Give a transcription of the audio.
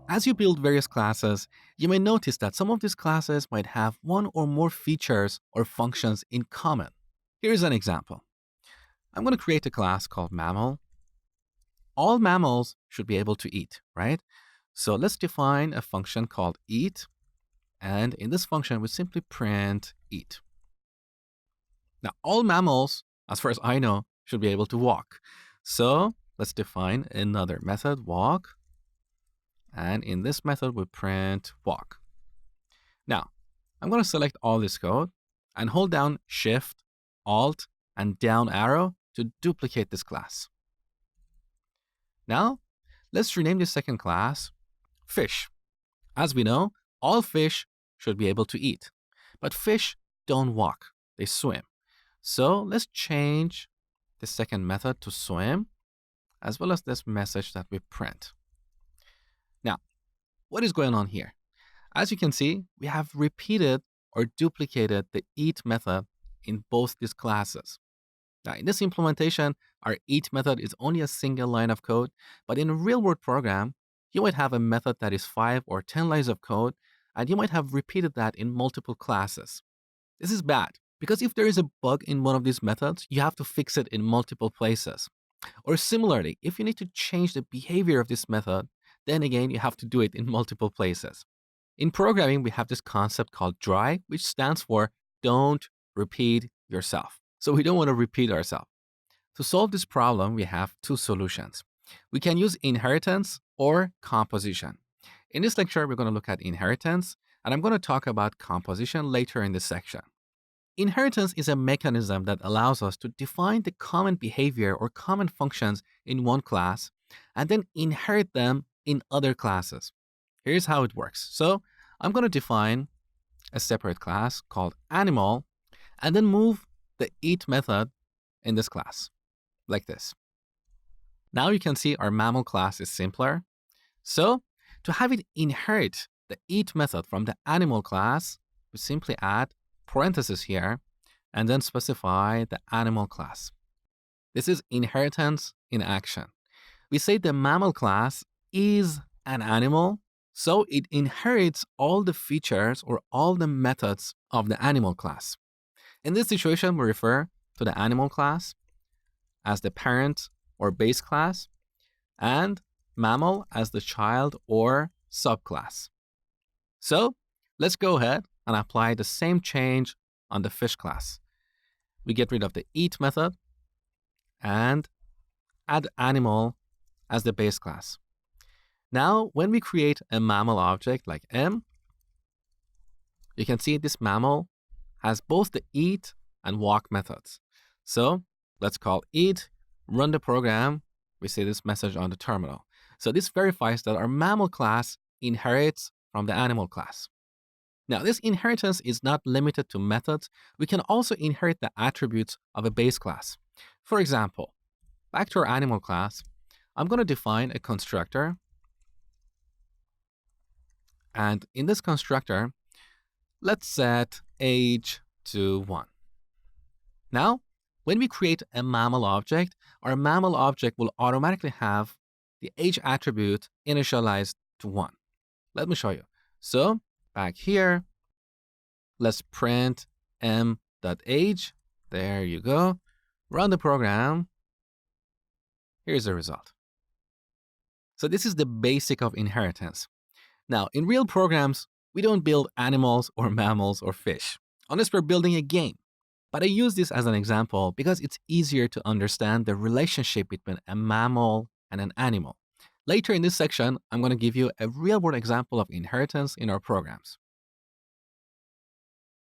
As you build various classes, you may notice that some of these classes might have one or more features or functions in common. Here's an example. I'm going to create a class called mammal. All mammals should be able to eat, right? So let's define a function called eat. And in this function, we simply print eat. Now, all mammals, as far as I know, should be able to walk. So let's define another method, walk. And in this method, we print walk. Now, I'm going to select all this code and hold down Shift, Alt, and down arrow to duplicate this class. Now, let's rename this second class fish. As we know, all fish should be able to eat, but fish don't walk, they swim. So let's change the second method to swim, as well as this message that we print. Now, what is going on here? As you can see, we have repeated or duplicated the eat method in both these classes. Now, in this implementation, our eat method is only a single line of code, but in a real-world program, you might have a method that is 5 or 10 lines of code, and you might have repeated that in multiple classes. This is bad, because if there is a bug in one of these methods, you have to fix it in multiple places. Or similarly, if you need to change the behavior of this method, then again, you have to do it in multiple places. In programming, we have this concept called DRY, which stands for don't repeat yourself. So we don't want to repeat ourselves. To solve this problem, we have two solutions. We can use inheritance or composition. In this lecture, we're going to look at inheritance, and I'm going to talk about composition later in this section. Inheritance is a mechanism that allows us to define the common behavior or common functions in one class and then inherit them in other classes. Here's how it works. So I'm going to define a separate class called animal and then move the eat method in this class, like this. Now you can see our mammal class is simpler. So to have it inherit the eat method from the animal class, we simply add parentheses here and then specify the animal class. This is inheritance in action. We say the mammal class is an animal, so it inherits all the features or all the methods of the animal class. In this situation, we refer to the animal class as the parent or base class and mammal as the child or subclass. So let's go ahead and apply the same change on the fish class. We get rid of the eat method and add animal as the base class. Now, when we create a mammal object like M, you can see this mammal has both the eat and walk methods. So let's call eat, run the program. We see this message on the terminal. So this verifies that our mammal class inherits from the animal class. Now, this inheritance is not limited to methods. We can also inherit the attributes of a base class. For example, back to our animal class, I'm going to define a constructor. And in this constructor, let's set age to 1. Now, when we create a mammal object, our mammal object will automatically have the age attribute initialized to 1. Let me show you. So back here, let's print m.age. There you go. Run the program. Here's the result. So this is the basic of inheritance. Now, in real programs, we don't build animals or mammals or fish, unless we're building a game. But I use this as an example because it's easier to understand the relationship between a mammal and an animal. Later in this section, I'm going to give you a real-world example of inheritance in our programs.